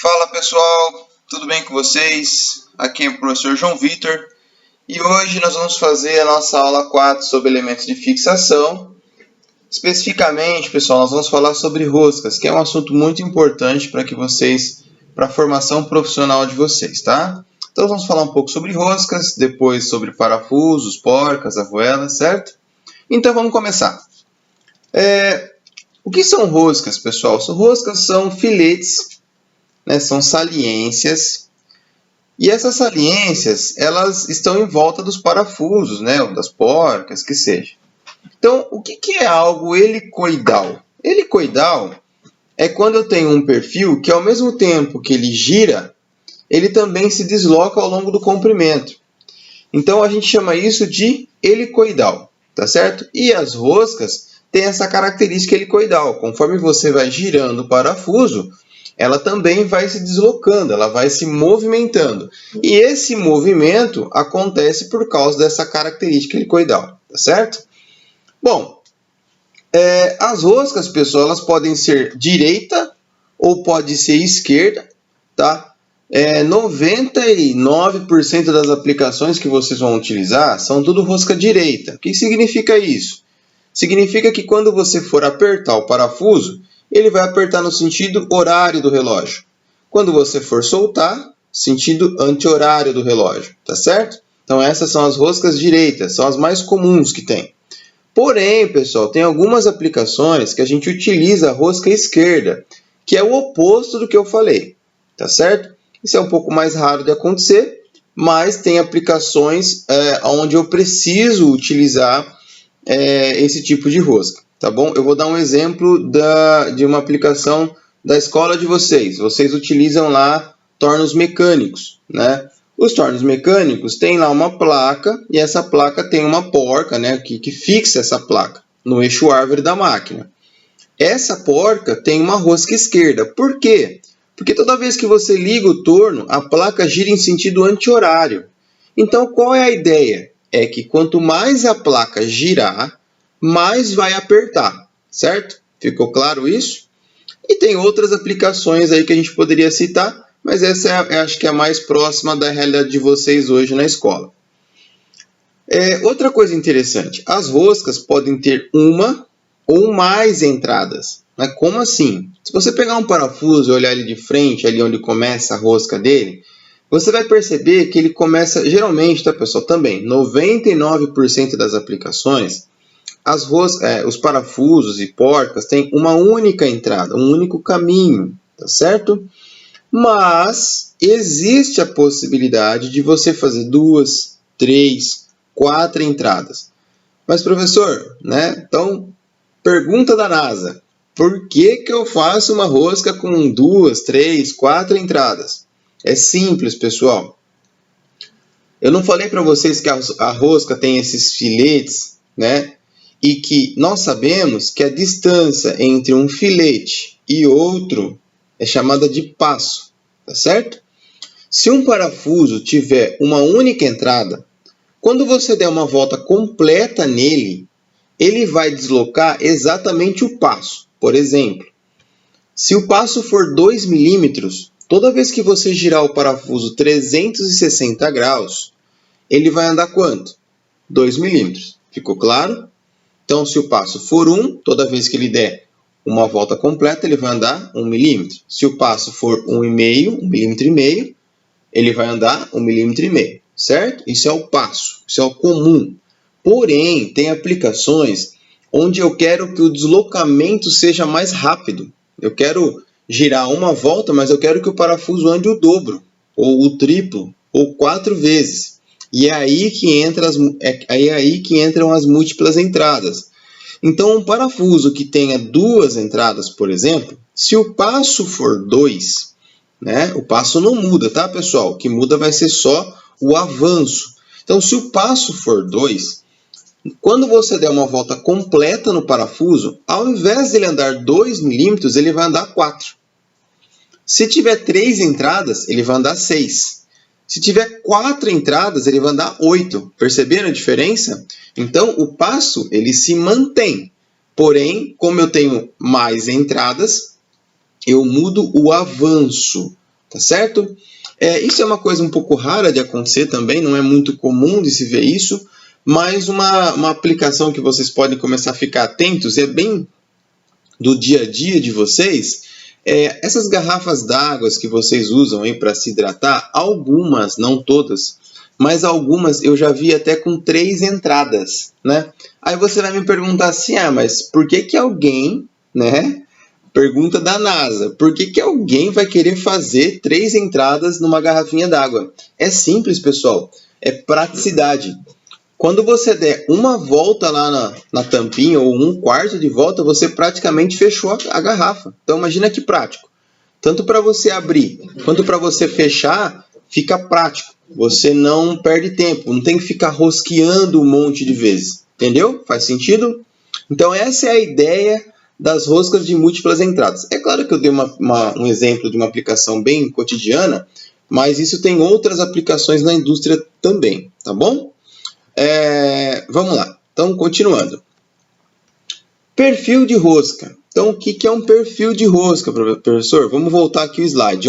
Fala pessoal, tudo bem com vocês? Aqui é o professor João Vitor e hoje nós vamos fazer a nossa aula 4 sobre elementos de fixação. Especificamente, pessoal, nós vamos falar sobre roscas, que é um assunto muito importante para a formação profissional de vocês, tá? Então vamos falar um pouco sobre roscas, depois sobre parafusos, porcas, arruelas, certo? Então vamos começar. O que são roscas, pessoal? Roscas são filetes, né, são saliências, e essas saliências elas estão em volta dos parafusos, né, ou das porcas, que seja. Então, o que é algo helicoidal? Helicoidal é quando eu tenho um perfil que, ao mesmo tempo que ele gira, ele também se desloca ao longo do comprimento. Então, a gente chama isso de helicoidal, tá certo? E as roscas têm essa característica helicoidal. Conforme você vai girando o parafuso, ela também vai se deslocando, ela vai se movimentando. E esse movimento acontece por causa dessa característica helicoidal, tá certo? Bom, as roscas, pessoal, elas podem ser direita ou pode ser esquerda, tá? 99% das aplicações que vocês vão utilizar são tudo rosca direita. O que significa isso? Significa que quando você for apertar o parafuso, ele vai apertar no sentido horário do relógio. Quando você for soltar, sentido anti-horário do relógio, tá certo? Então essas são as roscas direitas, são as mais comuns que tem. Porém, pessoal, tem algumas aplicações que a gente utiliza a rosca esquerda, que é o oposto do que eu falei, tá certo? Isso é um pouco mais raro de acontecer, mas tem aplicações onde eu preciso utilizar esse tipo de rosca. Tá bom? Eu vou dar um exemplo de uma aplicação da escola de vocês. Vocês utilizam lá tornos mecânicos, né? Os tornos mecânicos têm lá uma placa e essa placa tem uma porca, né, que fixa essa placa no eixo árvore da máquina. Essa porca tem uma rosca esquerda. Por quê? Porque toda vez que você liga o torno, a placa gira em sentido anti-horário. Então, qual é a ideia? É que quanto mais a placa girar, mais vai apertar, certo? Ficou claro isso? E tem outras aplicações aí que a gente poderia citar, mas essa acho que é a mais próxima da realidade de vocês hoje na escola. Outra coisa interessante, as roscas podem ter uma ou mais entradas. Mas como assim? Se você pegar um parafuso e olhar ele de frente, ali onde começa a rosca dele, você vai perceber que ele começa, geralmente, tá pessoal, também, 99% das aplicações, os parafusos e porcas têm uma única entrada, um único caminho, tá certo? Mas existe a possibilidade de você fazer 2, 3, 4 entradas. Mas professor, né? Então, pergunta da NASA, por que eu faço uma rosca com 2, 3, 4 entradas? É simples, pessoal. Eu não falei para vocês que a rosca tem esses filetes, né? E que nós sabemos que a distância entre um filete e outro é chamada de passo, tá certo? Se um parafuso tiver uma única entrada, quando você der uma volta completa nele, ele vai deslocar exatamente o passo. Por exemplo, se o passo for 2 milímetros, toda vez que você girar o parafuso 360 graus, ele vai andar quanto? 2 milímetros. Ficou claro? Então, se o passo for 1, toda vez que ele der uma volta completa, ele vai andar 1 milímetro. Se o passo for 1,5, 1,5 milímetro, ele vai andar 1,5 milímetro, certo? Isso é o passo, isso é o comum. Porém, tem aplicações onde eu quero que o deslocamento seja mais rápido. Eu quero girar uma volta, mas eu quero que o parafuso ande o dobro, ou o triplo, ou 4 vezes. E é aí que entram as múltiplas entradas. Então, um parafuso que tenha 2 entradas, por exemplo, se o passo for 2, né, o passo não muda, tá, pessoal? O que muda vai ser só o avanço. Então, se o passo for 2, quando você der uma volta completa no parafuso, ao invés de ele andar 2 milímetros, ele vai andar 4. Se tiver 3 entradas, ele vai andar 6. Se tiver 4 entradas, ele vai andar 8. Perceberam a diferença? Então, o passo ele se mantém. Porém, como eu tenho mais entradas, eu mudo o avanço. tá certo? Isso é uma coisa um pouco rara de acontecer também, não é muito comum de se ver isso, mas uma aplicação que vocês podem começar a ficar atentos, é bem do dia a dia de vocês, essas garrafas d'água que vocês usam para se hidratar, algumas, não todas, mas algumas eu já vi até com 3 entradas, né? Aí você vai me perguntar assim, mas por que alguém, né? Pergunta da NASA, por que alguém vai querer fazer 3 entradas numa garrafinha d'água? É simples, pessoal, é praticidade. Quando você der uma volta lá na tampinha, ou 1/4 de volta, você praticamente fechou a garrafa. Então imagina que prático. Tanto para você abrir, quanto para você fechar, fica prático. Você não perde tempo, não tem que ficar rosqueando um monte de vezes. Entendeu? Faz sentido? Então essa é a ideia das roscas de múltiplas entradas. É claro que eu dei um exemplo de uma aplicação bem cotidiana, mas isso tem outras aplicações na indústria também, tá bom? Vamos lá, então continuando. Perfil de rosca. Então o que é um perfil de rosca, professor? Vamos voltar aqui o slide.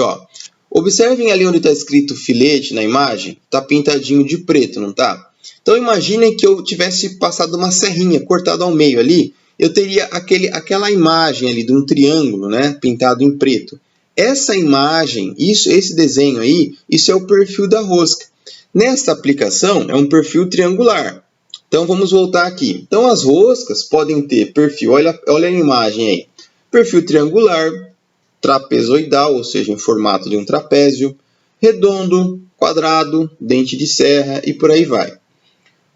Observem ali onde está escrito filete na imagem, está pintadinho de preto, não está? Então imaginem que eu tivesse passado uma serrinha, cortado ao meio ali, eu teria aquela imagem ali de um triângulo, né, pintado em preto. Essa imagem, esse desenho aí, isso é o perfil da rosca. Nesta aplicação, é um perfil triangular. Então, vamos voltar aqui. Então, as roscas podem ter perfil, olha a imagem aí. Perfil triangular, trapezoidal, ou seja, em formato de um trapézio, redondo, quadrado, dente de serra e por aí vai.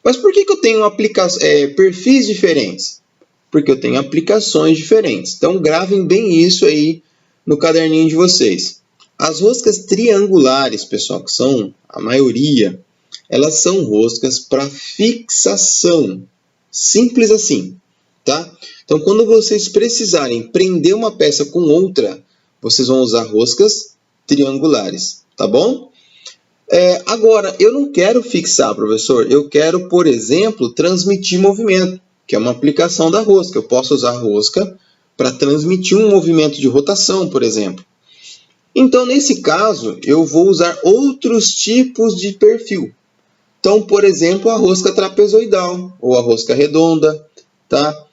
Mas por que eu tenho perfis diferentes? Porque eu tenho aplicações diferentes. Então, gravem bem isso aí no caderninho de vocês. As roscas triangulares, pessoal, que são a maioria, elas são roscas para fixação. Simples assim, tá? Então, quando vocês precisarem prender uma peça com outra, vocês vão usar roscas triangulares, tá bom? Agora, eu não quero fixar, professor. Eu quero, por exemplo, transmitir movimento, que é uma aplicação da rosca. Eu posso usar a rosca para transmitir um movimento de rotação, por exemplo. Então, nesse caso, eu vou usar outros tipos de perfil. Então, por exemplo, a rosca trapezoidal ou a rosca redonda, tá?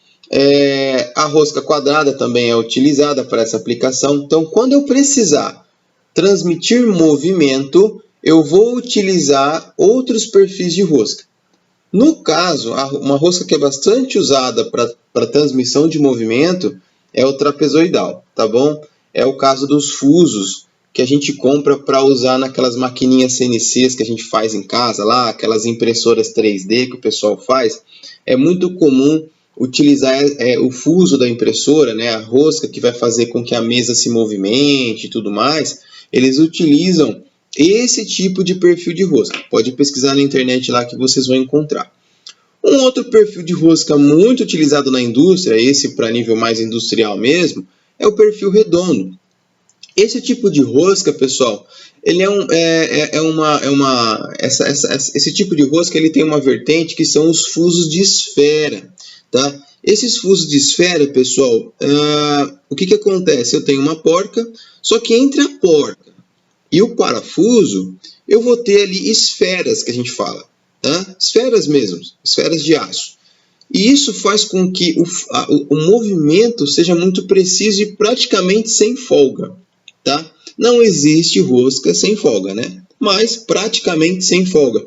A rosca quadrada também é utilizada para essa aplicação. Então, quando eu precisar transmitir movimento, eu vou utilizar outros perfis de rosca. No caso, uma rosca que é bastante usada para transmissão de movimento é o trapezoidal, tá bom? É o caso dos fusos que a gente compra para usar naquelas maquininhas CNCs que a gente faz em casa lá, aquelas impressoras 3D que o pessoal faz. É muito comum utilizar o fuso da impressora, né, a rosca que vai fazer com que a mesa se movimente e tudo mais. Eles utilizam esse tipo de perfil de rosca. Pode pesquisar na internet lá que vocês vão encontrar. Um outro perfil de rosca muito utilizado na indústria, esse para nível mais industrial mesmo, é o perfil redondo. Esse tipo de rosca, pessoal, ele esse tipo de rosca ele tem uma vertente que são os fusos de esfera, tá? Esses fusos de esfera, pessoal, o que acontece? Eu tenho uma porca, só que entre a porca e o parafuso, eu vou ter ali esferas, que a gente fala, tá? Esferas mesmo, esferas de aço. E isso faz com que o movimento seja muito preciso e praticamente sem folga, tá? Não existe rosca sem folga, né? Mas praticamente sem folga.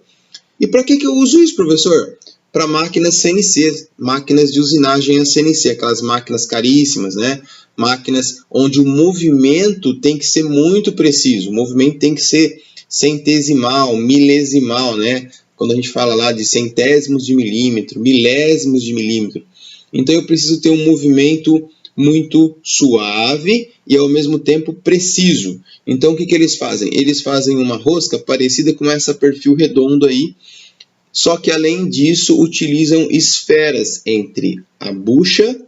E para que eu uso isso, professor? Para máquinas CNC, máquinas de usinagem a CNC, aquelas máquinas caríssimas, né? Máquinas onde o movimento tem que ser muito preciso, o movimento tem que ser centesimal, milesimal, né? Quando a gente fala lá de centésimos de milímetro, milésimos de milímetro. Então eu preciso ter um movimento muito suave e ao mesmo tempo preciso. Então o que eles fazem? Eles fazem uma rosca parecida com essa perfil redondo aí, só que além disso utilizam esferas entre a bucha,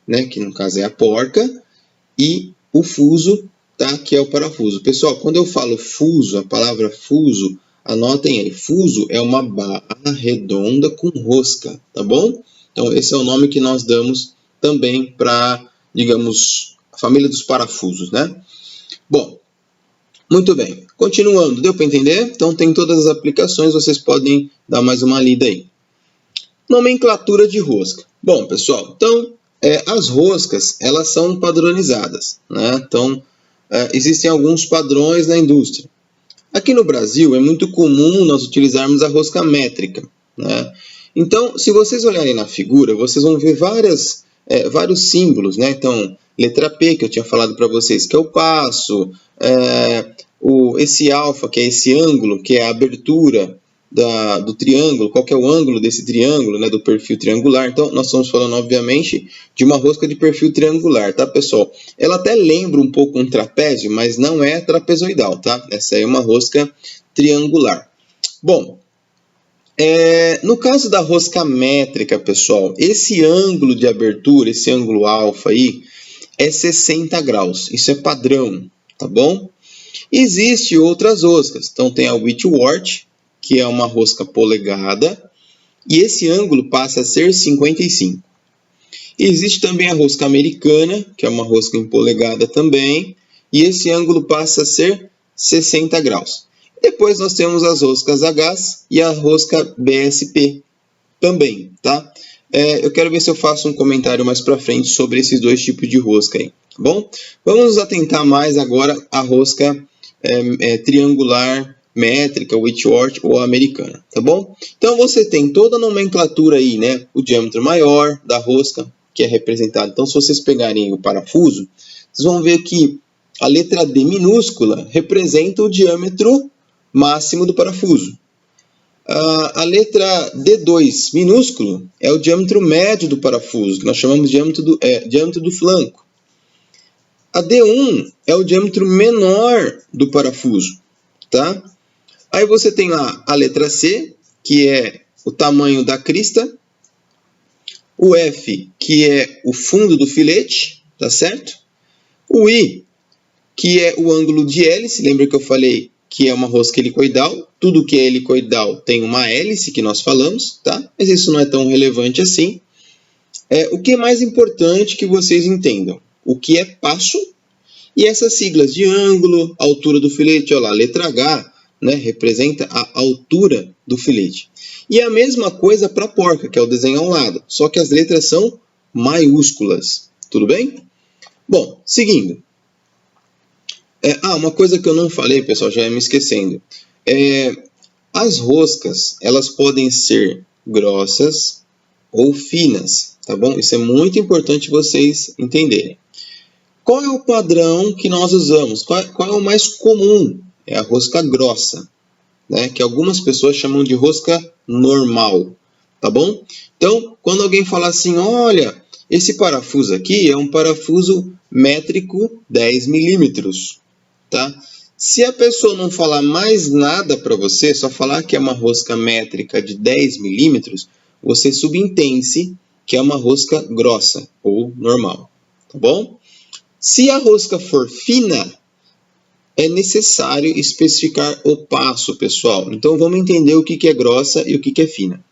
né, que no caso é a porca, e o fuso, tá, que é o parafuso. Pessoal, quando eu falo fuso, a palavra fuso, anotem aí, fuso é uma barra redonda com rosca, tá bom? Então esse é o nome que nós damos também para, digamos, a família dos parafusos, né? Bom, Muito bem, continuando, deu para entender? Então tem todas as aplicações, vocês podem dar mais uma lida aí. Nomenclatura de rosca. Bom, pessoal, então as roscas, elas são padronizadas, né? Então existem alguns padrões na indústria. Aqui no Brasil é muito comum nós utilizarmos a rosca métrica, né? Então, se vocês olharem na figura, vocês vão ver vários símbolos, né? Então, letra P, que eu tinha falado para vocês, que é o passo, esse alfa, que é esse ângulo, que é a abertura do triângulo, qual que é o ângulo desse triângulo, né, do perfil triangular. Então, nós estamos falando, obviamente, de uma rosca de perfil triangular, tá, pessoal? Ela até lembra um pouco um trapézio, mas não é trapezoidal, tá? Essa aí é uma rosca triangular. Bom, no caso da rosca métrica, pessoal, esse ângulo de abertura, esse ângulo alfa aí, é 60 graus. Isso é padrão, tá bom? Existem outras roscas. Então, tem a Whitworth, que é uma rosca polegada, e esse ângulo passa a ser 55. Existe também a rosca americana, que é uma rosca em polegada também, e esse ângulo passa a ser 60 graus. Depois nós temos as roscas Hs e a rosca BSP também, tá? Eu quero ver se eu faço um comentário mais para frente sobre esses dois tipos de rosca aí, tá bom? Vamos nos atentar mais agora à rosca triangular métrica, Whitworth ou americana, tá bom? Então você tem toda a nomenclatura aí, né? O diâmetro maior da rosca, que é representado. Então, se vocês pegarem o parafuso, vocês vão ver que a letra D minúscula representa o diâmetro máximo do parafuso. A letra D2 minúsculo é o diâmetro médio do parafuso, que nós chamamos de diâmetro do flanco. A D1 é o diâmetro menor do parafuso, tá? Aí você tem lá a letra C, que é o tamanho da crista. O F, que é o fundo do filete, tá certo? O I, que é o ângulo de hélice. Lembra que eu falei que é uma rosca helicoidal? Tudo que é helicoidal tem uma hélice, que nós falamos, tá? Mas isso não é tão relevante assim. O que é mais importante que vocês entendam? O que é passo? E essas siglas de ângulo, altura do filete, olha lá, letra H, né, representa a altura do filete. E a mesma coisa para a porca, que é o desenho ao lado, só que as letras são maiúsculas. Tudo bem? Bom, seguindo. Uma coisa que eu não falei, pessoal, já ia me esquecendo. As roscas, elas podem ser grossas ou finas, tá bom? Isso é muito importante vocês entenderem. Qual é o padrão que nós usamos? Qual é o mais comum? É a rosca grossa, né? Que algumas pessoas chamam de rosca normal, tá bom? Então, quando alguém fala assim, olha, esse parafuso aqui é um parafuso métrico 10 milímetros, tá? Se a pessoa não falar mais nada para você, só falar que é uma rosca métrica de 10 milímetros, você subentende que é uma rosca grossa ou normal, tá bom? Se a rosca for fina, é necessário especificar o passo, pessoal. Então, vamos entender o que é grossa e o que é fina.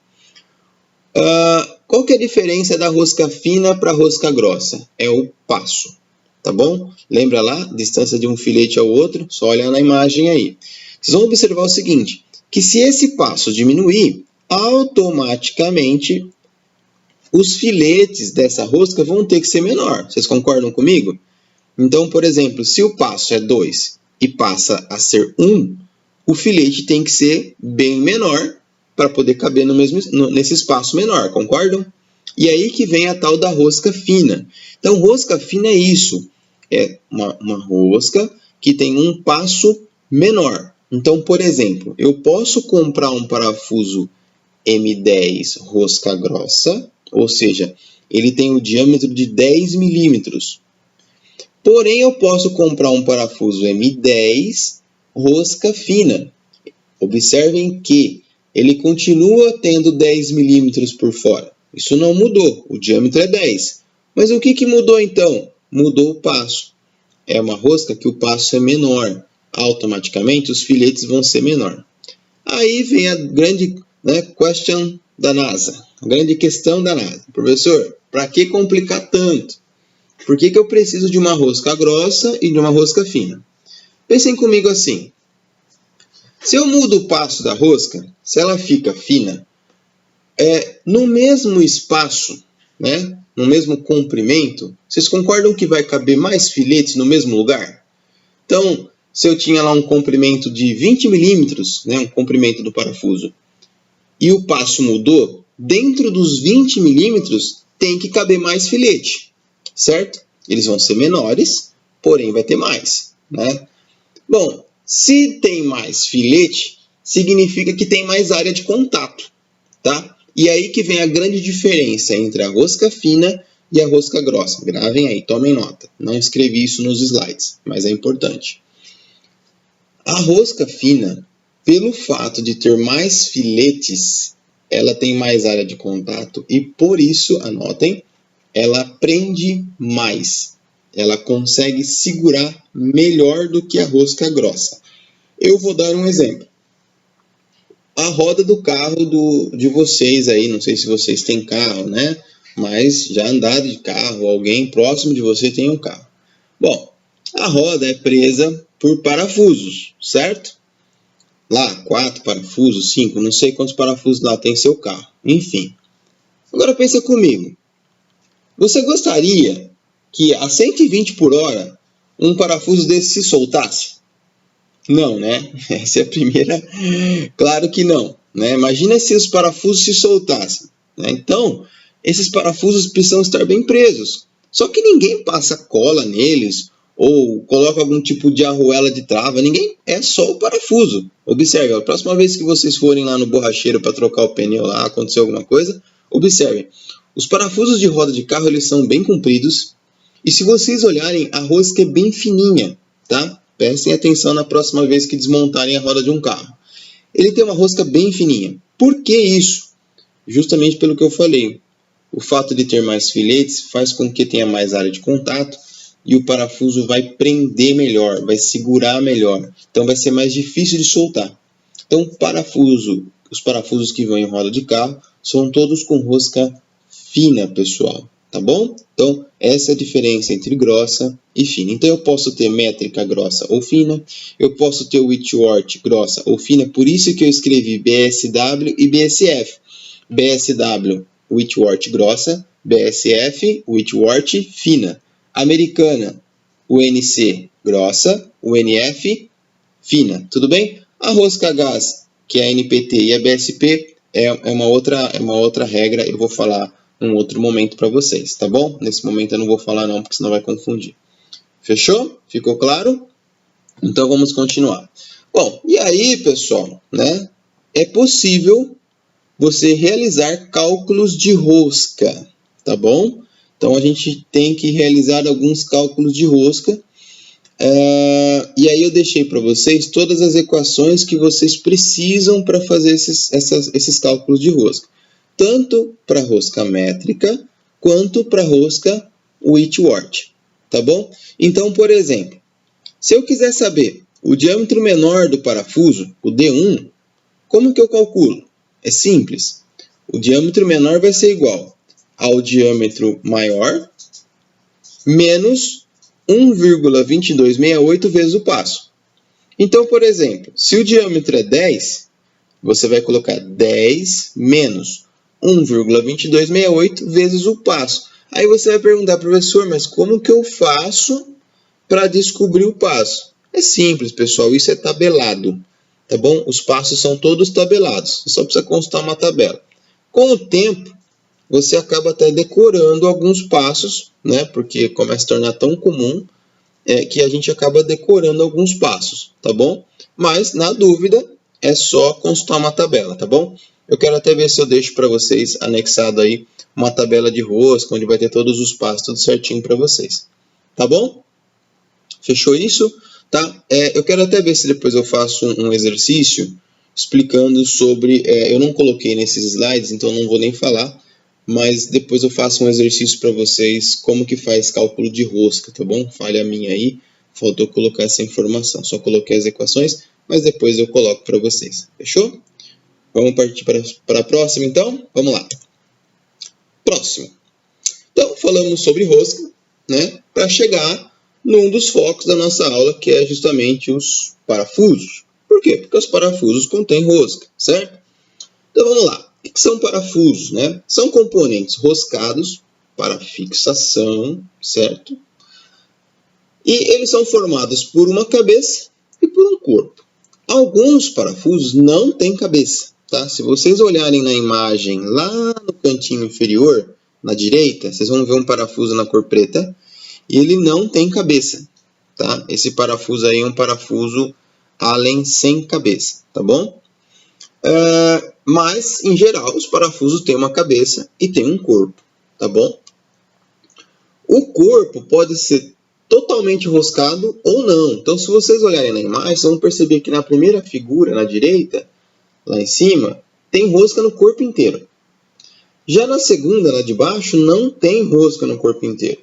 Qual que é a diferença da rosca fina para a rosca grossa? É o passo, tá bom? Lembra lá, distância de um filete ao outro? Só olha na imagem aí. Vocês vão observar o seguinte, que se esse passo diminuir, automaticamente os filetes dessa rosca vão ter que ser menor. Vocês concordam comigo? Então, por exemplo, se o passo é 2 e passa a ser 1, o filete tem que ser bem menor para poder caber nesse espaço menor, concordam? E aí que vem a tal da rosca fina. Então, rosca fina é isso, é uma rosca que tem um passo menor. Então, por exemplo, eu posso comprar um parafuso M10 rosca grossa, ou seja, ele tem o diâmetro de 10 milímetros. Porém, eu posso comprar um parafuso M10 rosca fina. Observem que ele continua tendo 10 milímetros por fora. Isso não mudou, o diâmetro é 10. Mas o que mudou então? Mudou o passo. É uma rosca que o passo é menor. Automaticamente os filetes vão ser menor. Aí vem a grande question da NASA. A grande questão da NASA. Professor, para que complicar tanto? Por que eu preciso de uma rosca grossa e de uma rosca fina? Pensem comigo assim. Se eu mudo o passo da rosca, se ela fica fina, no mesmo espaço, né, no mesmo comprimento, vocês concordam que vai caber mais filetes no mesmo lugar? Então, se eu tinha lá um comprimento de 20 milímetros, né, um comprimento do parafuso, e o passo mudou, dentro dos 20 milímetros tem que caber mais filete, certo? Eles vão ser menores, porém vai ter mais, né? Bom, se tem mais filete, significa que tem mais área de contato, tá? E aí que vem a grande diferença entre a rosca fina e a rosca grossa. Gravem aí, tomem nota. Não escrevi isso nos slides, mas é importante. A rosca fina, pelo fato de ter mais filetes, ela tem mais área de contato e por isso, anotem, ela prende mais. Ela consegue segurar melhor do que a rosca grossa. Eu vou dar um exemplo. A roda do carro de vocês aí, não sei se vocês têm carro, né? Mas já andaram de carro, alguém próximo de você tem um carro. Bom, a roda é presa por parafusos, certo? Lá, 4 parafusos, 5, não sei quantos parafusos lá tem seu carro. Enfim. Agora pensa comigo. Você gostaria que a 120 por hora um parafuso desse se soltasse? Não, né? Essa é a primeira. Claro que não, né? Imagina se os parafusos se soltassem, né? Então, esses parafusos precisam estar bem presos. Só que ninguém passa cola neles ou coloca algum tipo de arruela de trava. Ninguém, é só o parafuso. Observe, a próxima vez que vocês forem lá no borracheiro para trocar o pneu lá, acontecer alguma coisa, observem. Os parafusos de roda de carro, eles são bem compridos. E se vocês olharem, a rosca é bem fininha, tá? Prestem atenção na próxima vez que desmontarem a roda de um carro. Ele tem uma rosca bem fininha. Por que isso? Justamente pelo que eu falei. O fato de ter mais filetes faz com que tenha mais área de contato e o parafuso vai prender melhor, vai segurar melhor. Então vai ser mais difícil de soltar. Então os parafusos que vão em roda de carro são todos com rosca fina, pessoal. Tá bom? Então, essa é a diferença entre grossa e fina. Então, eu posso ter métrica grossa ou fina. Eu posso ter Whitworth grossa ou fina. Por isso que eu escrevi BSW e BSF. BSW, Whitworth grossa. BSF, Whitworth fina. Americana, UNC grossa. UNF fina. Tudo bem? A rosca a gás, que é a NPT e a BSP, é uma outra regra. Eu vou falar um outro momento para vocês, tá bom? Nesse momento eu não vou falar não, porque senão vai confundir. Fechou? Ficou claro? Então vamos continuar. Bom, e aí, pessoal, né? É possível você realizar cálculos de rosca, tá bom? Então a gente tem que realizar alguns cálculos de rosca. E aí eu deixei para vocês todas as equações que vocês precisam para fazer esses cálculos de rosca. Tanto para rosca métrica, quanto para rosca Whitworth, tá bom? Então, por exemplo, se eu quiser saber o diâmetro menor do parafuso, o D1, como que eu calculo? É simples. O diâmetro menor vai ser igual ao diâmetro maior menos 1,2268 vezes o passo. Então, por exemplo, se o diâmetro é 10, você vai colocar 10 menos 1,2268 vezes o passo. Aí você vai perguntar, professor, mas como que eu faço para descobrir o passo? É simples, pessoal, isso é tabelado, tá bom? Os passos são todos tabelados, você só precisa consultar uma tabela. Com o tempo, você acaba até decorando alguns passos, né? Porque começa a se tornar tão comum que a gente acaba decorando alguns passos, tá bom? Mas, na dúvida, é só consultar uma tabela, tá bom? Eu quero até ver se eu deixo para vocês anexado aí uma tabela de rosca, onde vai ter todos os passos, tudo certinho para vocês. Tá bom? Fechou isso? Tá? Eu quero até ver se depois eu faço um exercício explicando sobre... eu não coloquei nesses slides, então não vou nem falar, mas depois eu faço um exercício para vocês como que faz cálculo de rosca, tá bom? Falha minha aí, faltou colocar essa informação. Só coloquei as equações, mas depois eu coloco para vocês. Fechou? Vamos partir para a próxima, então? Vamos lá. Próximo. Então, falamos sobre rosca, né? Para chegar num dos focos da nossa aula, que é justamente os parafusos. Por quê? Porque os parafusos contêm rosca, certo? Então vamos lá. O que são parafusos, né? São componentes roscados para fixação, certo? E eles são formados por uma cabeça e por um corpo. Alguns parafusos não têm cabeça, tá? Se vocês olharem na imagem lá no cantinho inferior, na direita, vocês vão ver um parafuso na cor preta e ele não tem cabeça, tá? Esse parafuso aí é um parafuso Allen sem cabeça, tá bom? Mas, em geral, os parafusos têm uma cabeça e têm um corpo, tá bom? O corpo pode ser totalmente roscado ou não. Então, se vocês olharem na imagem, vocês vão perceber que na primeira figura, na direita, lá em cima, tem rosca no corpo inteiro. Já na segunda, lá de baixo, não tem rosca no corpo inteiro.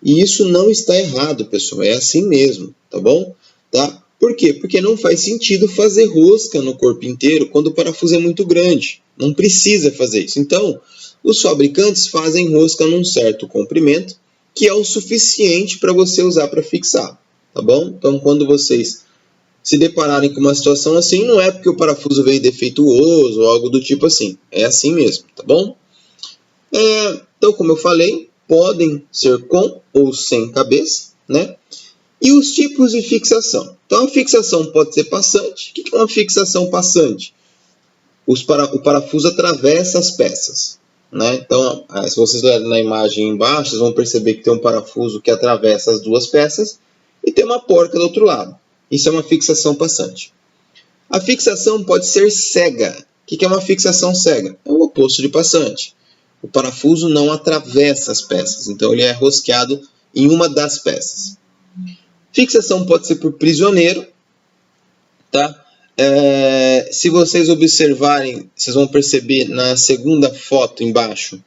E isso não está errado, pessoal. É assim mesmo, tá bom? Tá? Por quê? Porque não faz sentido fazer rosca no corpo inteiro quando o parafuso é muito grande. Não precisa fazer isso. Então, os fabricantes fazem rosca num certo comprimento, que é o suficiente para você usar para fixar, tá bom? Então, quando vocês se depararem com uma situação assim, não é porque o parafuso veio defeituoso ou algo do tipo assim. É assim mesmo, tá bom? Então, como eu falei, podem ser com ou sem cabeça, né? E os tipos de fixação. Então, a fixação pode ser passante. O que é uma fixação passante? O parafuso atravessa as peças, né? Então, se vocês olharem na imagem embaixo, vocês vão perceber que tem um parafuso que atravessa as duas peças e tem uma porca do outro lado. Isso é uma fixação passante. A fixação pode ser cega. O que é uma fixação cega? É o oposto de passante. O parafuso não atravessa as peças, então ele é rosqueado em uma das peças. Fixação pode ser por prisioneiro, tá? Se vocês observarem, vocês vão perceber na segunda foto embaixo,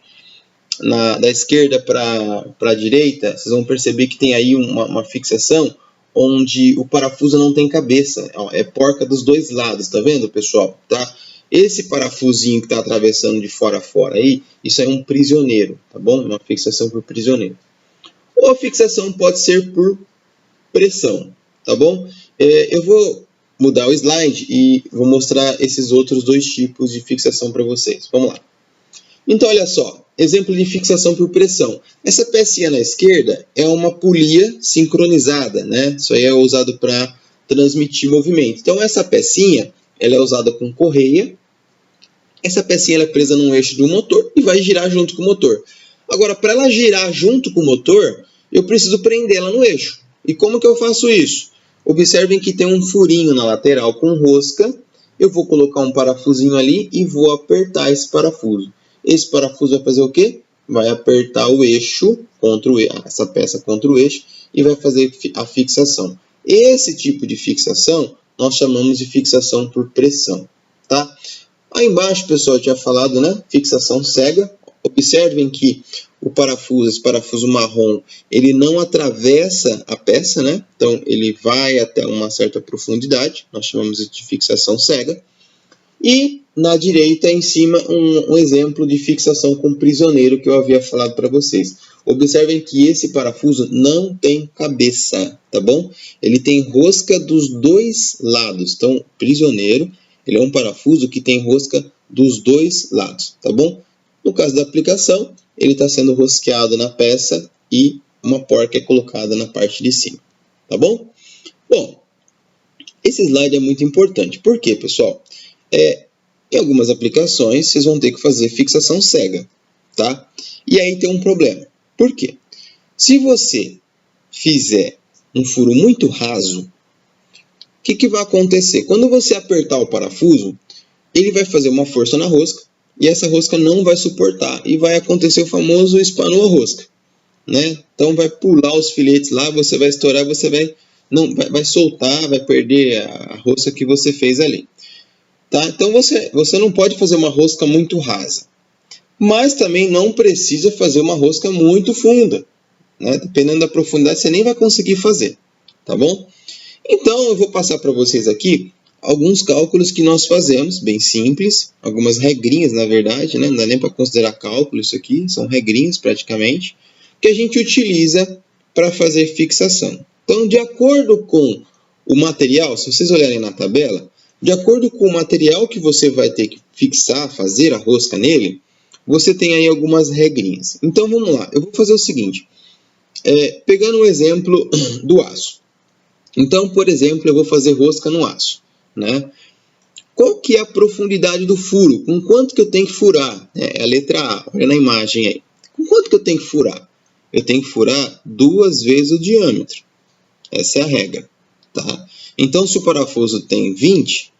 da esquerda para a direita, vocês vão perceber que tem aí uma fixação onde o parafuso não tem cabeça, é porca dos dois lados, tá vendo, pessoal? Tá? Esse parafusinho que está atravessando de fora a fora aí, isso é um prisioneiro, tá bom? Uma fixação por prisioneiro. Ou a fixação pode ser por pressão, tá bom? Eu vou mudar o slide e vou mostrar esses outros dois tipos de fixação para vocês. Vamos lá. Então, olha só, exemplo de fixação por pressão. Essa pecinha na esquerda é uma polia sincronizada, né? Isso aí é usado para transmitir movimento. Então, essa pecinha, ela é usada com correia. Essa pecinha ela é presa num eixo do motor e vai girar junto com o motor. Agora, para ela girar junto com o motor, eu preciso prendê-la no eixo. E como que eu faço isso? Observem que tem um furinho na lateral com rosca. Eu vou colocar um parafusinho ali e vou apertar esse parafuso. Esse parafuso vai fazer o quê? Vai apertar o eixo, essa peça contra o eixo, e vai fazer a fixação. Esse tipo de fixação nós chamamos de fixação por pressão, tá? Aí embaixo, pessoal, eu tinha falado, né? Fixação cega. Observem que esse parafuso marrom, ele não atravessa a peça, né? Então, ele vai até uma certa profundidade. Nós chamamos de fixação cega. E na direita, em cima, um exemplo de fixação com prisioneiro que eu havia falado para vocês. Observem que esse parafuso não tem cabeça, tá bom? Ele tem rosca dos dois lados. Então, prisioneiro, ele é um parafuso que tem rosca dos dois lados, tá bom? No caso da aplicação, ele está sendo rosqueado na peça e uma porca é colocada na parte de cima, tá bom? Bom, esse slide é muito importante. Por quê, pessoal? Em algumas aplicações, vocês vão ter que fazer fixação cega, tá? E aí tem um problema. Por quê? Se você fizer um furo muito raso, o que vai acontecer? Quando você apertar o parafuso, ele vai fazer uma força na rosca e essa rosca não vai suportar e vai acontecer o famoso espanou a rosca, né? Então vai pular os filetes lá, você vai estourar, você vai soltar, vai perder a rosca que você fez ali. Tá? Então você não pode fazer uma rosca muito rasa, mas também não precisa fazer uma rosca muito funda, né? Dependendo da profundidade você nem vai conseguir fazer, tá bom? Então eu vou passar para vocês aqui alguns cálculos que nós fazemos, bem simples, algumas regrinhas na verdade, né? Não dá nem para considerar cálculo isso aqui, são regrinhas praticamente, que a gente utiliza para fazer fixação, Então, de acordo com o material, se vocês olharem na tabela, de acordo com o material que você vai ter que fixar, fazer a rosca nele, você tem aí algumas regrinhas. Então, vamos lá. Eu vou fazer o seguinte. Pegando um exemplo do aço. Então, por exemplo, eu vou fazer rosca no aço, né? Qual que é a profundidade do furo? Com quanto que eu tenho que furar? É a letra A, olha na imagem aí. Com quanto que eu tenho que furar? Eu tenho que furar 2 vezes o diâmetro. Essa é a regra, tá? Então, se o parafuso tem 20,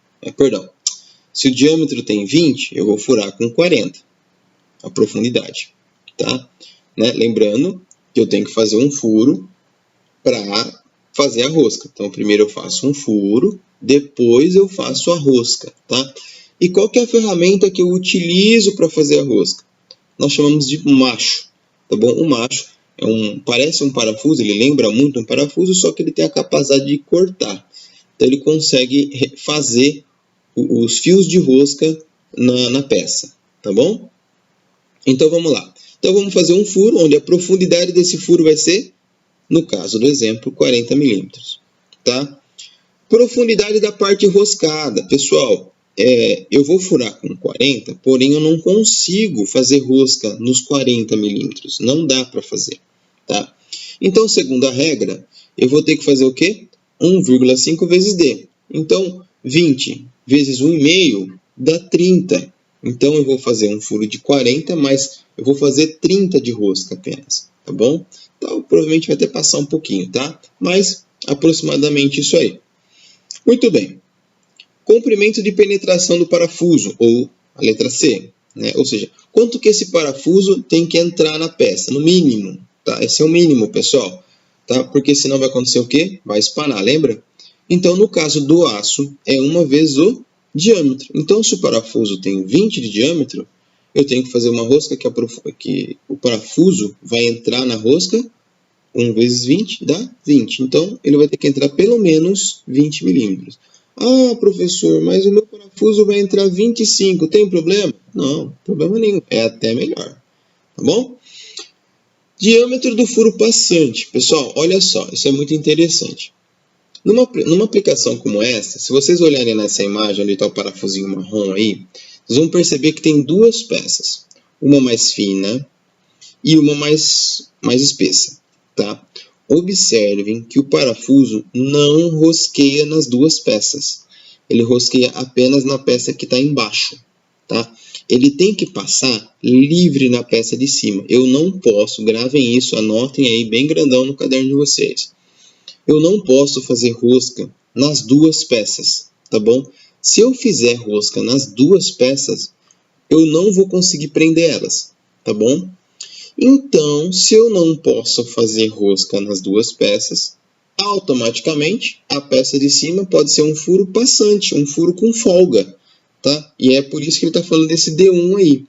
se o diâmetro tem 20, eu vou furar com 40 a profundidade, tá? Né? Lembrando que eu tenho que fazer um furo para fazer a rosca. Então, primeiro eu faço um furo, depois eu faço a rosca, tá? E qual que é a ferramenta que eu utilizo para fazer a rosca? Nós chamamos de macho, tá bom? O macho parece um parafuso, ele lembra muito um parafuso, só que ele tem a capacidade de cortar. Então, ele consegue fazer os fios de rosca na peça, tá bom? Então, vamos lá. Então, vamos fazer um furo, onde a profundidade desse furo vai ser, no caso do exemplo, 40 milímetros, tá? Profundidade da parte roscada. Pessoal, eu vou furar com 40, porém eu não consigo fazer rosca nos 40 milímetros. Não dá para fazer, tá? Então, segundo a regra, eu vou ter que fazer o quê? 1,5 vezes D. Então, 20 vezes 1,5 dá 30. Então, eu vou fazer um furo de 40, mas eu vou fazer 30 de rosca apenas, tá bom? Então, provavelmente vai até passar um pouquinho, tá? Mas, aproximadamente isso aí. Muito bem. Comprimento de penetração do parafuso, ou a letra C, né? Ou seja, quanto que esse parafuso tem que entrar na peça, no mínimo, tá? Esse é o mínimo, pessoal, tá? Porque senão vai acontecer o quê? Vai espanar, lembra? Então, no caso do aço, é 1 vezes o diâmetro. Então, se o parafuso tem 20 de diâmetro, eu tenho que fazer uma rosca que o parafuso vai entrar na rosca, 1 vezes 20 dá 20. Então, ele vai ter que entrar pelo menos 20 milímetros. Ah, professor, mas o meu parafuso vai entrar 25, tem problema? Não, problema nenhum, é até melhor, tá bom? Diâmetro do furo passante. Pessoal, olha só, isso é muito interessante. Numa aplicação como essa, se vocês olharem nessa imagem onde está o parafusinho marrom aí, vocês vão perceber que tem 2 peças. Uma mais fina e uma mais espessa, tá? Observem que o parafuso não rosqueia nas 2 peças. Ele rosqueia apenas na peça que está embaixo, tá? Ele tem que passar livre na peça de cima. Eu não posso, gravem isso, anotem aí bem grandão no caderno de vocês. Eu não posso fazer rosca nas 2 peças, tá bom? Se eu fizer rosca nas 2 peças, eu não vou conseguir prender elas, tá bom? Então, se eu não posso fazer rosca nas 2 peças, automaticamente a peça de cima pode ser um furo passante, um furo com folga, tá? E é por isso que ele está falando desse D1 aí.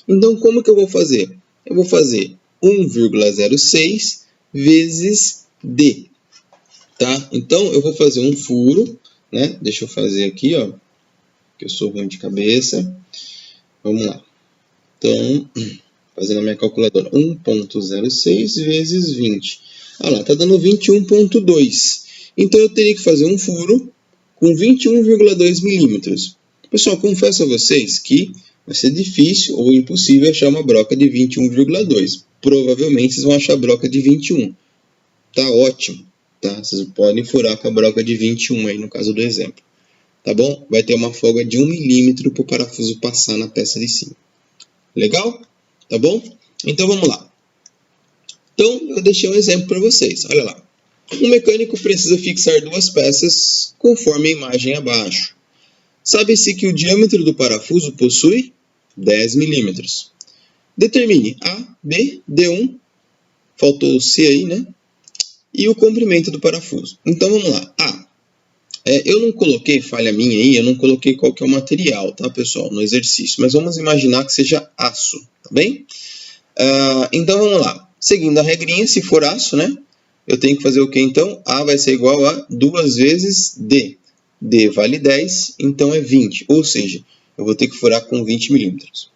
Então, como que eu vou fazer? Eu vou fazer 1,06 vezes D, tá? Então, eu vou fazer um furo, né? Deixa eu fazer aqui, ó, que eu sou ruim de cabeça. Vamos lá. Então, fazendo a minha calculadora, 1,06 vezes 20. Ah lá, tá dando 21,2. Então, eu teria que fazer um furo com 21,2 milímetros. Pessoal, confesso a vocês que vai ser difícil ou impossível achar uma broca de 21,2. Provavelmente vocês vão achar broca de 21. Tá ótimo, tá? Vocês podem furar com a broca de 21 aí no caso do exemplo. Tá bom? Vai ter uma folga de 1 milímetro para o parafuso passar na peça de cima. Legal? Tá bom? Então vamos lá. Então eu deixei um exemplo para vocês. Olha lá. Um mecânico precisa fixar 2 peças conforme a imagem abaixo. Sabe-se que o diâmetro do parafuso possui 10 milímetros. Determine A, B, D1, faltou o C aí, né? E o comprimento do parafuso. Então vamos lá. A. Eu não coloquei, falha minha aí, eu não coloquei qual que é o material, tá, pessoal, no exercício. Mas vamos imaginar que seja aço, tá bem? Então vamos lá. Seguindo a regrinha, se for aço, né? Eu tenho que fazer o que então? A vai ser igual a 2 vezes D. D vale 10, então é 20. Ou seja, eu vou ter que furar com 20 milímetros.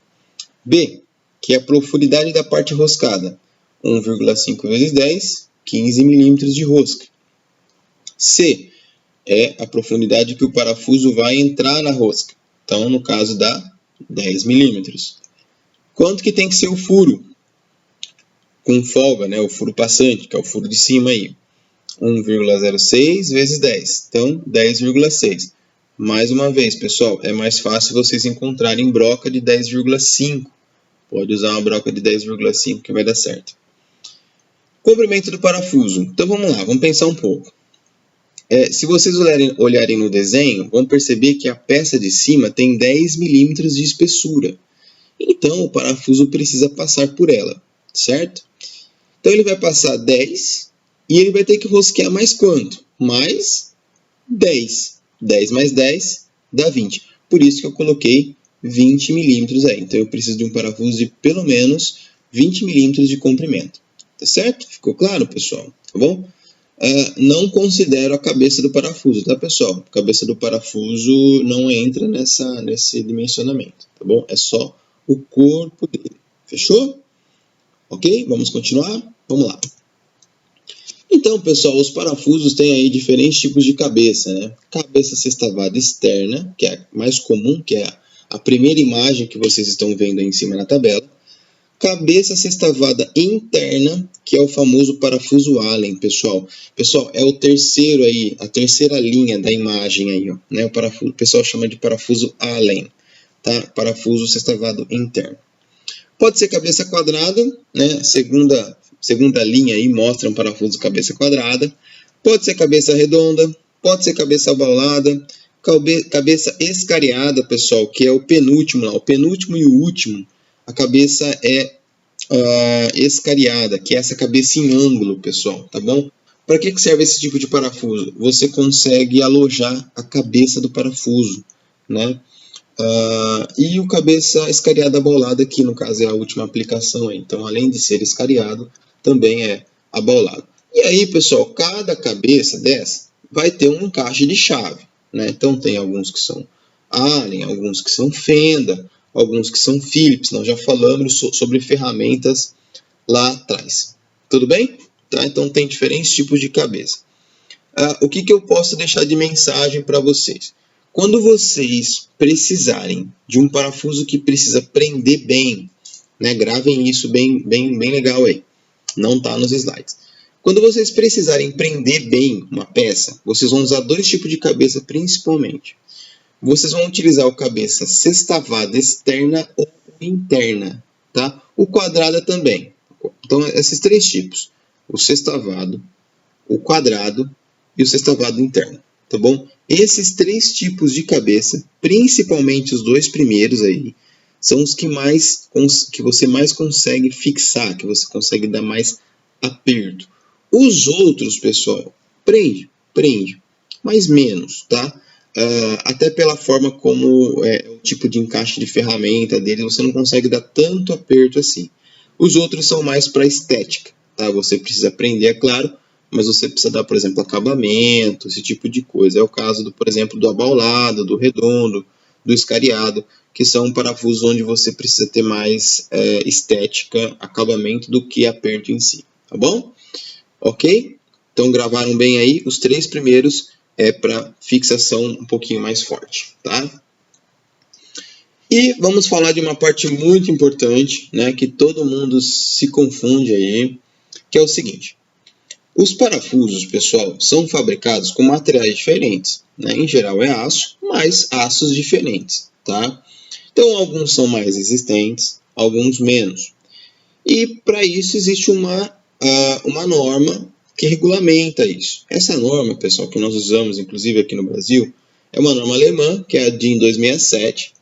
B, que é a profundidade da parte roscada. 1,5 vezes 10, 15 milímetros de rosca. C é a profundidade que o parafuso vai entrar na rosca. Então, no caso, dá 10 milímetros. Quanto que tem que ser o furo? Com folga, né? O furo passante, que é o furo de cima aí. 1,06 vezes 10. Então, 10,6. Mais uma vez, pessoal, é mais fácil vocês encontrarem broca de 10,5. Pode usar uma broca de 10,5 que vai dar certo. Comprimento do parafuso. Então, vamos lá, vamos pensar um pouco. Se vocês olharem no desenho, vão perceber que a peça de cima tem 10 milímetros de espessura. Então, o parafuso precisa passar por ela, certo? Então, ele vai passar 10 e ele vai ter que rosquear mais quanto? Mais 10. 10 mais 10 dá 20. Por isso que eu coloquei 20 milímetros aí. Então, eu preciso de um parafuso de pelo menos 20 milímetros de comprimento. Tá certo? Ficou claro, pessoal? Tá bom? Não considero a cabeça do parafuso, tá, pessoal? A cabeça do parafuso não entra nesse dimensionamento, tá bom? É só o corpo dele. Fechou? Ok? Vamos continuar? Vamos lá. Então, pessoal, os parafusos têm aí diferentes tipos de cabeça, né? Cabeça sextavada externa, que é a mais comum, que é a primeira imagem que vocês estão vendo aí em cima na tabela. Cabeça sextavada interna, que é o famoso parafuso Allen, pessoal. Pessoal, é o terceiro aí, a terceira linha da imagem aí, ó, né? O pessoal chama de parafuso Allen, tá? Parafuso sextavado interno. Pode ser cabeça quadrada, né? Segunda linha aí mostra um parafuso cabeça quadrada. Pode ser cabeça redonda, pode ser cabeça abaulada, cabeça escariada, pessoal, que é o penúltimo lá, o penúltimo e o último. A cabeça é escariada, que é essa cabeça em ângulo, pessoal, tá bom? Para que serve esse tipo de parafuso? Você consegue alojar a cabeça do parafuso, né? E o cabeça escariada abaulada, que no caso é a última aplicação aí. Então, além de ser escariado, também é abaulado. E aí, pessoal, cada cabeça dessa vai ter um encaixe de chave, né? Então, tem alguns que são Allen, alguns que são Fenda, alguns que são Phillips. Nós já falamos sobre ferramentas lá atrás. Tudo bem? Tá? Então, tem diferentes tipos de cabeça. O que eu posso deixar de mensagem para vocês? Quando vocês precisarem de um parafuso que precisa prender bem, né? Gravem isso bem legal aí. Não está nos slides. Quando vocês precisarem prender bem uma peça, vocês vão usar dois tipos de cabeça principalmente. Vocês vão utilizar o cabeça sextavada externa ou interna, tá? O quadrada também. Então, esses três tipos. O sextavado, o quadrado e o sextavado interno, tá bom? Esses três tipos de cabeça, principalmente os dois primeiros aí, são os que você mais consegue fixar, que você consegue dar mais aperto. Os outros, pessoal, prende, mas menos, tá? Até pela forma como é o tipo de encaixe de ferramenta dele, você não consegue dar tanto aperto assim. Os outros são mais para estética, tá? Você precisa prender, é claro, mas você precisa dar, por exemplo, acabamento, esse tipo de coisa. É o caso, por exemplo, do abaulado, do redondo, do escariado, que são parafusos onde você precisa ter mais estética, acabamento, do que aperto em si, tá bom? Ok? Então, gravaram bem aí? Os três primeiros é para fixação um pouquinho mais forte, tá? E vamos falar de uma parte muito importante, né, que todo mundo se confunde aí, que é o seguinte. Os parafusos, pessoal, são fabricados com materiais diferentes, né? Em geral é aço, mas aços diferentes, tá? Então, alguns são mais resistentes, alguns menos. E para isso existe uma norma que regulamenta isso. Essa norma, pessoal, que nós usamos, inclusive aqui no Brasil, é uma norma alemã, que é a DIN 267,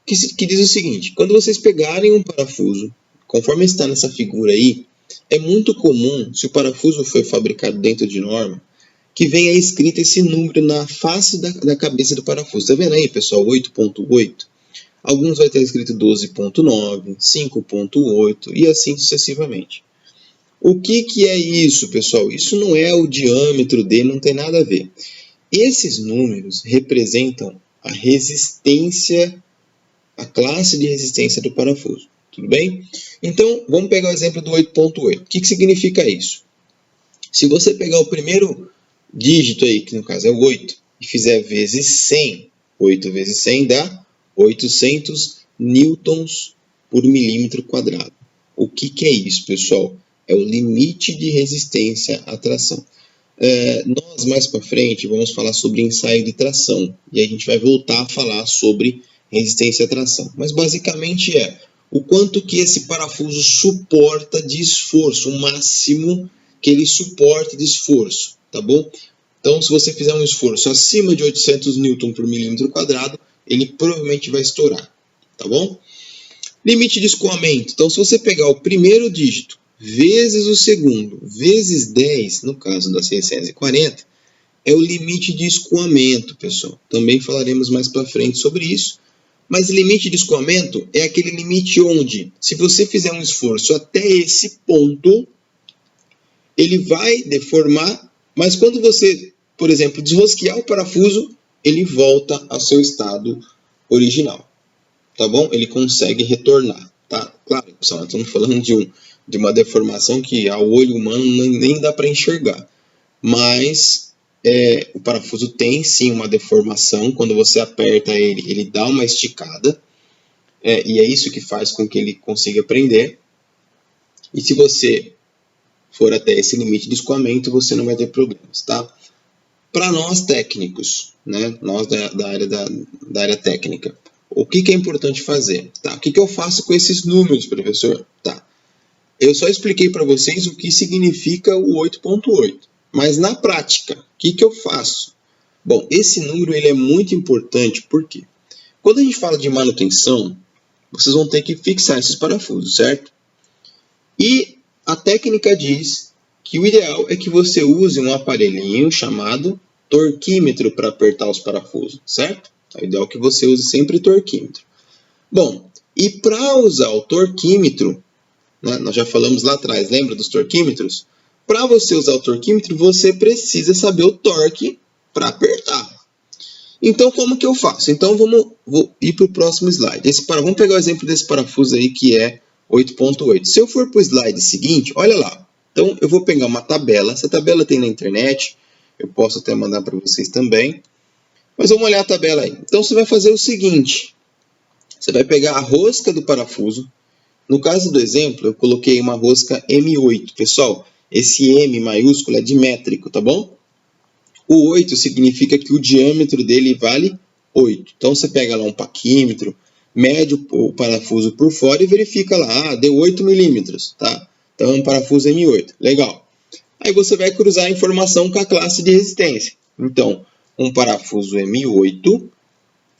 que diz o seguinte: quando vocês pegarem um parafuso, conforme está nessa figura aí, é muito comum, se o parafuso foi fabricado dentro de norma, que venha escrito esse número na face da cabeça do parafuso. Está vendo aí, pessoal? 8.8. Alguns vai ter escrito 12.9, 5.8 e assim sucessivamente. O que é isso, pessoal? Isso não é o diâmetro dele, não tem nada a ver. Esses números representam a resistência, a classe de resistência do parafuso. Tudo bem? Então, vamos pegar o exemplo do 8.8. O que significa isso? Se você pegar o primeiro dígito aí, que no caso é o 8, e fizer vezes 100, 8 vezes 100 dá 800 newtons por milímetro quadrado. O que é isso, pessoal? É o limite de resistência à tração. Nós, mais para frente, vamos falar sobre ensaio de tração. E aí a gente vai voltar a falar sobre resistência à tração. Mas basicamente é o quanto que esse parafuso suporta de esforço, o máximo que ele suporta de esforço, tá bom? Então, se você fizer um esforço acima de 800 Newton por milímetro quadrado, ele provavelmente vai estourar, tá bom? Limite de escoamento. Então, se você pegar o primeiro dígito vezes o segundo, vezes 10, no caso da 640, é o limite de escoamento, pessoal. Também falaremos mais para frente sobre isso. Mas limite de escoamento é aquele limite onde, se você fizer um esforço até esse ponto, ele vai deformar, mas quando você, por exemplo, desrosquear o parafuso, ele volta ao seu estado original, tá bom? Ele consegue retornar, tá? Claro, pessoal, estamos falando de uma deformação que ao olho humano nem dá para enxergar, mas o parafuso tem sim uma deformação. Quando você aperta ele, ele dá uma esticada, e é isso que faz com que ele consiga prender. E se você for até esse limite de escoamento, você não vai ter problemas, tá? Para nós técnicos, né? Nós da área técnica, o que é importante fazer? Tá? O que eu faço com esses números, professor? Tá. Eu só expliquei para vocês o que significa o 8.8. Mas na prática, o que eu faço? Bom, esse número ele é muito importante, porque quando a gente fala de manutenção, vocês vão ter que fixar esses parafusos, certo? E a técnica diz que o ideal é que você use um aparelhinho chamado torquímetro para apertar os parafusos, certo? É ideal que você use sempre torquímetro. Bom, e para usar o torquímetro, né, nós já falamos lá atrás, lembra dos torquímetros? Para você usar o torquímetro, você precisa saber o torque para apertar. Então, como que eu faço? Então, vou ir para o próximo slide. Vamos pegar o exemplo desse parafuso aí, que é 8.8. Se eu for para o slide seguinte, olha lá. Então, eu vou pegar uma tabela. Essa tabela tem na internet. Eu posso até mandar para vocês também. Mas vamos olhar a tabela aí. Então, você vai fazer o seguinte. Você vai pegar a rosca do parafuso. No caso do exemplo, eu coloquei uma rosca M8. Pessoal, esse M maiúsculo é de métrico, tá bom? O 8 significa que o diâmetro dele vale 8. Então, você pega lá um paquímetro, mede o parafuso por fora e verifica lá, deu 8 milímetros, tá? Então, é um parafuso M8. Legal. Aí você vai cruzar a informação com a classe de resistência. Então, um parafuso M8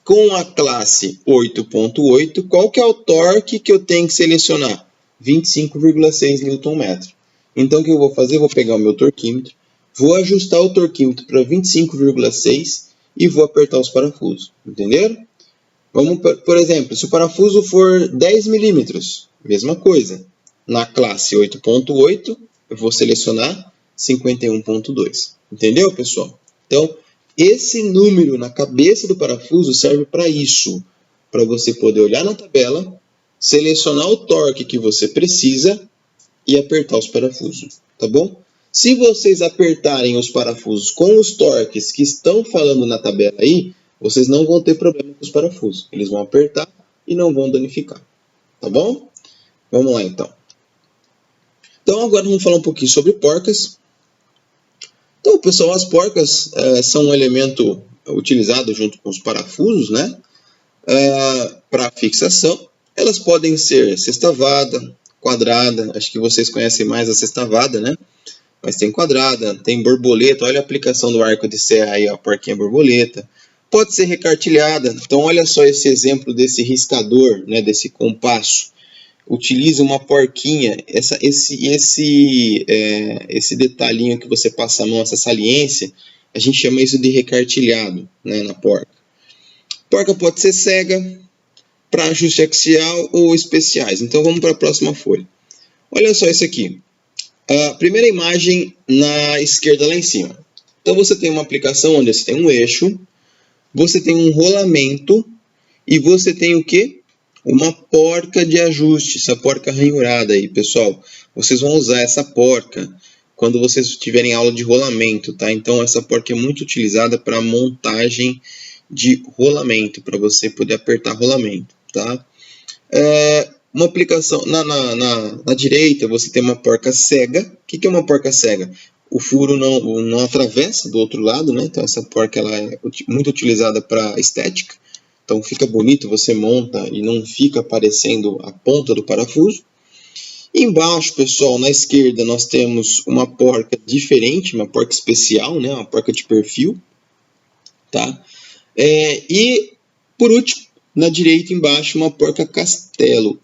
com a classe 8.8, qual que é o torque que eu tenho que selecionar? 25,6 Nm. Então, o que eu vou fazer? Eu vou pegar o meu torquímetro, vou ajustar o torquímetro para 25,6 e vou apertar os parafusos. Entenderam? Vamos, por exemplo, se o parafuso for 10 milímetros, mesma coisa. Na classe 8.8, eu vou selecionar 51,2. Entendeu, pessoal? Então, esse número na cabeça do parafuso serve para isso. Para você poder olhar na tabela, selecionar o torque que você precisa e apertar os parafusos, tá bom? Se vocês apertarem os parafusos com os torques que estão falando na tabela aí, vocês não vão ter problema com os parafusos. Eles vão apertar e não vão danificar, tá bom? Vamos lá, então. Então, agora vamos falar um pouquinho sobre porcas. Então, pessoal, as porcas são um elemento utilizado junto com os parafusos, né? Para fixação. Elas podem ser sextavada, quadrada, acho que vocês conhecem mais a sextavada, né? Mas tem quadrada, tem borboleta, olha a aplicação do arco de serra aí, a porquinha borboleta. Pode ser recartilhada, então olha só esse exemplo desse riscador, né, desse compasso. Utilize uma porquinha, esse detalhinho que você passa a mão, essa saliência, a gente chama isso de recartilhado, né, na porca. Porca pode ser cega, para ajuste axial ou especiais. Então vamos para a próxima folha. Olha só isso aqui. A primeira imagem na esquerda lá em cima. Então você tem uma aplicação onde você tem um eixo, você tem um rolamento e você tem o quê? Uma porca de ajuste, essa porca ranhurada aí, pessoal. Vocês vão usar essa porca quando vocês tiverem aula de rolamento, tá? Então essa porca é muito utilizada para montagem de rolamento, para você poder apertar rolamento, tá? Uma aplicação na direita, você tem uma porca cega. O que é uma porca cega? O furo não atravessa do outro lado, né? Então essa porca ela é muito utilizada para estética. Então fica bonito, você monta e não fica aparecendo a ponta do parafuso. Embaixo, pessoal, na esquerda, nós temos uma porca diferente, uma porca especial, né? Uma porca de perfil, tá? E, por último, na direita, embaixo, uma porca castelo.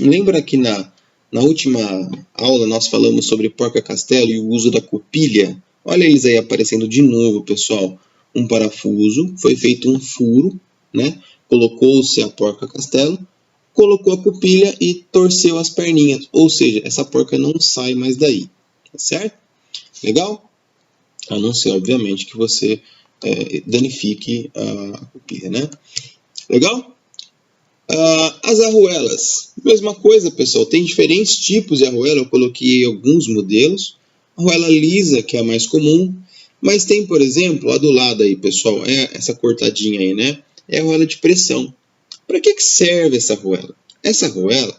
Lembra que na última aula nós falamos sobre porca castelo e o uso da cupilha? Olha eles aí aparecendo de novo, pessoal. Um parafuso, foi feito um furo, né? Colocou-se a porca castelo, colocou a cupilha e torceu as perninhas. Ou seja, essa porca não sai mais daí. Tá certo? Legal? A não ser, obviamente, que você danifique a cupilha, né? Legal? As arruelas. Mesma coisa, pessoal. Tem diferentes tipos de arruela. Eu coloquei alguns modelos. A arruela lisa, que é a mais comum. Mas tem, por exemplo, a do lado aí, pessoal. Essa cortadinha aí, né? É a arruela de pressão. Para que serve essa arruela? Essa arruela,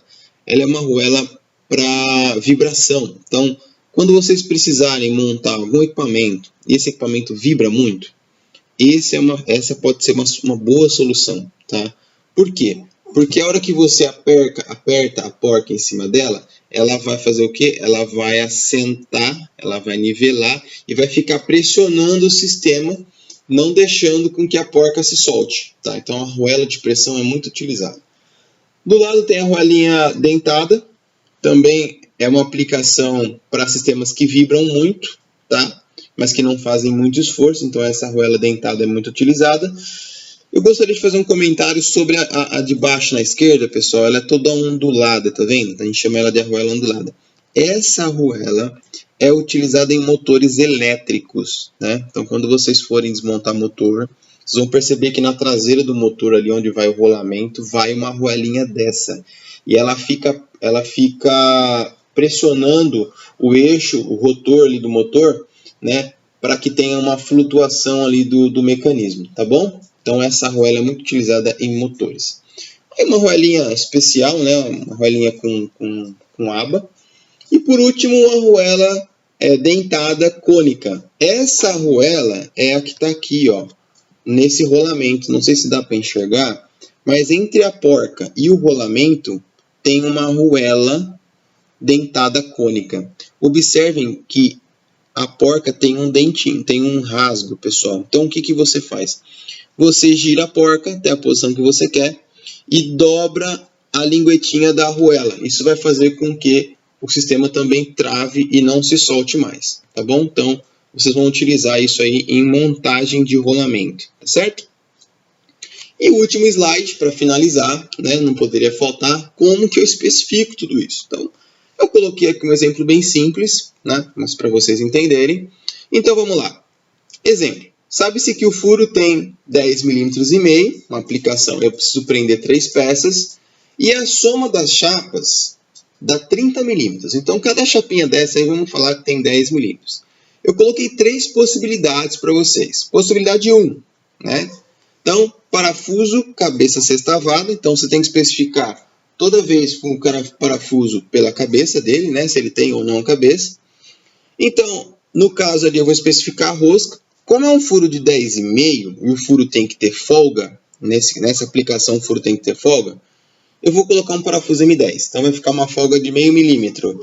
ela é uma arruela para vibração. Então, quando vocês precisarem montar algum equipamento e esse equipamento vibra muito, essa pode ser uma boa solução, tá? Por quê? Porque a hora que você aperta a porca em cima dela, ela vai fazer o quê? Ela vai assentar, ela vai nivelar e vai ficar pressionando o sistema, não deixando com que a porca se solte, tá? Então a arruela de pressão é muito utilizada. Do lado tem a arruelinha dentada, também é uma aplicação para sistemas que vibram muito, tá? Mas que não fazem muito esforço, então essa arruela dentada é muito utilizada. Eu gostaria de fazer um comentário sobre a de baixo na esquerda, pessoal. Ela é toda ondulada, tá vendo? A gente chama ela de arruela ondulada. Essa arruela é utilizada em motores elétricos, né? Então, quando vocês forem desmontar motor, vocês vão perceber que na traseira do motor, ali onde vai o rolamento, vai uma arruelinha dessa. E ela fica pressionando o eixo, o rotor ali do motor, né? Para que tenha uma flutuação ali do mecanismo, tá bom? Então, essa arruela é muito utilizada em motores. Aí uma arruelinha especial, né? Uma arruelinha com aba. E por último, uma arruela dentada cônica. Essa arruela é a que está aqui, ó, nesse rolamento. Não sei se dá para enxergar, mas entre a porca e o rolamento tem uma arruela dentada cônica. Observem que a porca tem um dentinho, tem um rasgo, pessoal. Então, o que você faz? Você gira a porca até a posição que você quer e dobra a linguetinha da arruela. Isso vai fazer com que o sistema também trave e não se solte mais, tá bom? Então, vocês vão utilizar isso aí em montagem de rolamento, tá certo? E o último slide, para finalizar, né, não poderia faltar, como que eu especifico tudo isso. Então, eu coloquei aqui um exemplo bem simples, né, mas para vocês entenderem. Então, vamos lá. Exemplo. Sabe-se que o furo tem 10,5 mm, uma aplicação, eu preciso prender 3 peças, e a soma das chapas dá 30 mm. Então, cada chapinha dessa aí, vamos falar que tem 10 mm. Eu coloquei 3 possibilidades para vocês. Possibilidade 1, né? Então, parafuso, cabeça sextavada. Então, você tem que especificar toda vez com o parafuso pela cabeça dele, né? Se ele tem ou não cabeça. Então, no caso ali, eu vou especificar a rosca. Como é um furo de 10,5 e o furo tem que ter folga, nessa aplicação o furo tem que ter folga, eu vou colocar um parafuso M10. Então vai ficar uma folga de 0,5 mm.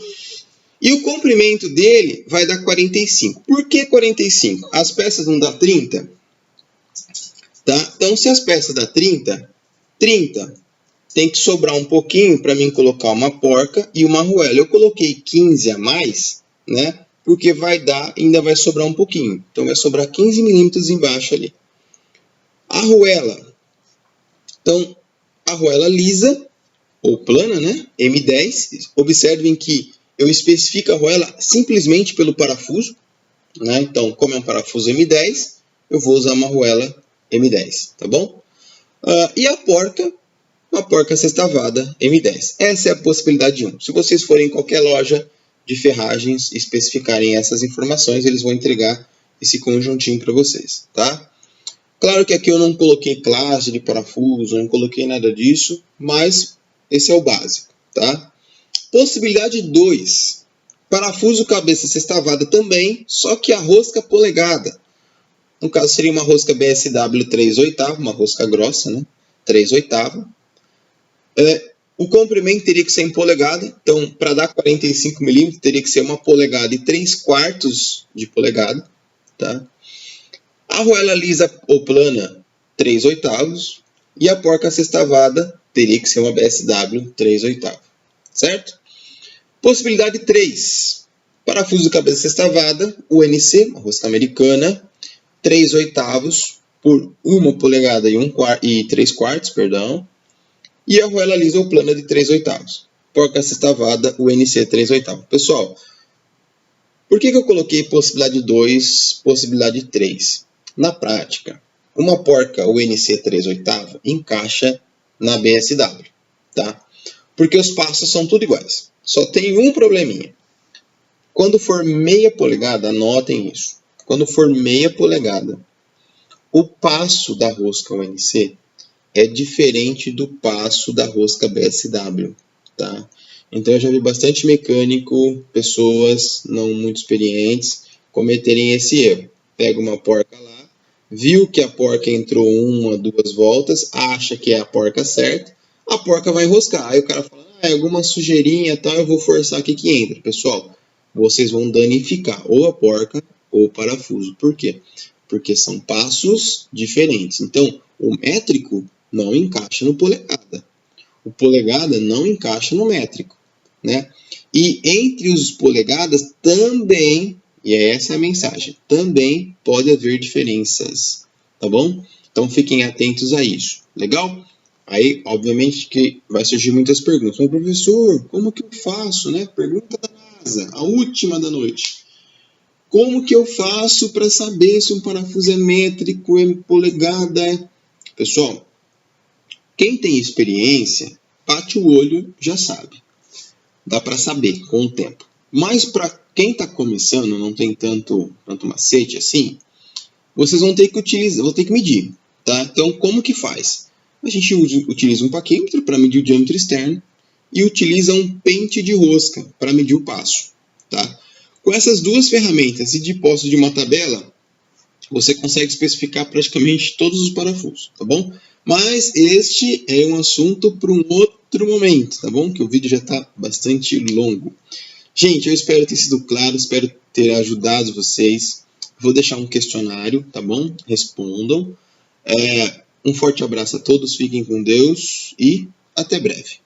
E o comprimento dele vai dar 45. Por que 45? As peças não dão 30? Tá? Então se as peças dão 30, tem que sobrar um pouquinho para mim colocar uma porca e uma arruela. Eu coloquei 15 a mais, né? Porque ainda vai sobrar um pouquinho. Então vai sobrar 15 milímetros embaixo ali. Arruela. Então, arruela lisa ou plana, né? M10. Observem que eu especifico a arruela simplesmente pelo parafuso, né? Então, como é um parafuso M10, eu vou usar uma arruela M10, tá bom? E a porca, uma porca sextavada M10. Essa é a possibilidade 1. Se vocês forem em qualquer loja de ferragens especificarem essas informações, eles vão entregar esse conjuntinho para vocês, tá? Claro que aqui eu não coloquei classe de parafuso, não coloquei nada disso, mas esse é o básico, tá? Possibilidade 2. Parafuso cabeça sextavada também, só que a rosca polegada. No caso seria uma rosca BSW 3/8, uma rosca grossa, né? 3/8. O comprimento teria que ser em polegada, então para dar 45 milímetros teria que ser 1 polegada e 3/4 de polegada, tá? A arruela lisa ou plana, 3/8, e a porca sextavada teria que ser uma BSW 3/8, certo? Possibilidade 3. Parafuso de cabeça sextavada, UNC, uma rosca americana, 3/8 por 1 polegada e 3/4, perdão. E a arruela lisa ou plana de 3/8. Porca sextavada, UNC 3/8. Pessoal, por que eu coloquei possibilidade 2, possibilidade 3? Na prática, uma porca UNC 3/8 encaixa na BSW, tá? Porque os passos são tudo iguais. Só tem um probleminha. Quando for meia polegada, anotem isso. Quando for meia polegada, o passo da rosca UNC é diferente do passo da rosca BSW, tá? Então eu já vi bastante mecânico, pessoas não muito experientes, cometerem esse erro. Pega uma porca lá, viu que a porca entrou 1, 2 voltas, acha que é a porca certa, a porca vai enroscar. Aí o cara fala, é alguma sujeirinha, tal, eu vou forçar aqui que entra. Pessoal, vocês vão danificar ou a porca ou o parafuso. Por quê? Porque são passos diferentes. Então, o métrico não encaixa no polegada. O polegada não encaixa no métrico, né? E entre os polegadas também, e essa é a mensagem, também pode haver diferenças, tá bom? Então fiquem atentos a isso, legal? Aí, obviamente que vai surgir muitas perguntas. Mas, professor, como que eu faço, né? Pergunta da NASA, a última da noite. Como que eu faço para saber se um parafuso é métrico, é polegada? Pessoal, quem tem experiência, bate o olho, já sabe. Dá para saber com o tempo. Mas para quem está começando, não tem tanto macete assim, vocês vão ter que medir, tá? Então, como que faz? A gente utiliza um paquímetro para medir o diâmetro externo e utiliza um pente de rosca para medir o passo, tá? Com essas duas ferramentas e de posse de uma tabela, você consegue especificar praticamente todos os parafusos, tá bom? Mas este é um assunto para um outro momento, tá bom? Que o vídeo já está bastante longo. Gente, eu espero ter sido claro, espero ter ajudado vocês. Vou deixar um questionário, tá bom? Respondam. Um forte abraço a todos, fiquem com Deus e até breve.